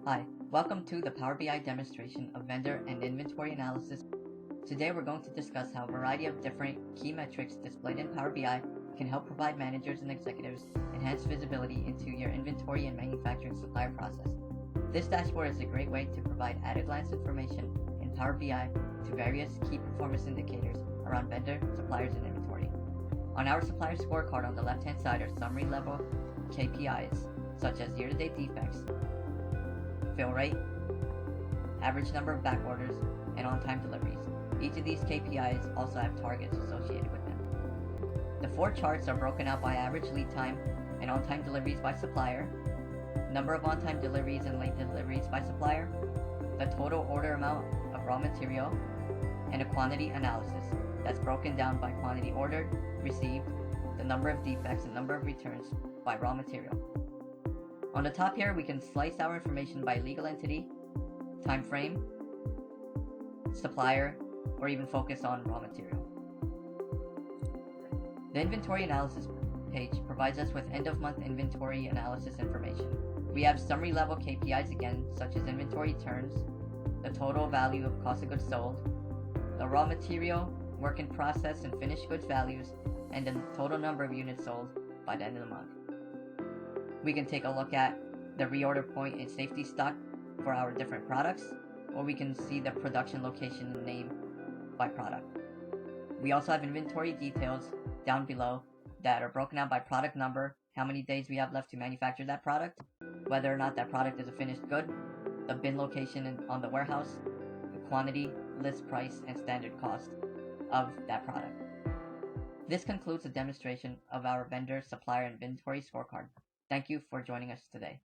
Hi, welcome to the Power BI demonstration of vendor and inventory analysis. Today we're going to discuss how a variety of different key metrics displayed in Power BI can help provide managers and executives enhanced visibility into your inventory and manufacturing supplier process. This dashboard is a great way to provide at-a-glance information in Power BI to various key performance indicators around vendor, suppliers, and inventory. On our supplier scorecard on the left-hand side are summary level KPIs such as year-to-date defects, fill rate, average number of back orders, and on-time deliveries. Each of these KPIs also have targets associated with them. The four charts are broken out by average lead time and on-time deliveries by supplier, number of on-time deliveries and late deliveries by supplier, the total order amount of raw material, and a quantity analysis that's broken down by quantity ordered, received, the number of defects, and number of returns by raw material. On the top here, we can slice our information by legal entity, time frame, supplier, or even focus on raw material. The inventory analysis page provides us with end-of-month inventory analysis information. We have summary level KPIs again, such as inventory turns, the total value of cost of goods sold, the raw material, work in process, and finished goods values, and the total number of units sold by the end of the month. We can take a look at the reorder point and safety stock for our different products, or we can see the production location and name by product. We also have inventory details down below that are broken out by product number, how many days we have left to manufacture that product, whether or not that product is a finished good, the bin location on the warehouse, the quantity, list price, and standard cost of that product. This concludes the demonstration of our vendor, supplier, and inventory scorecard. Thank you for joining us today.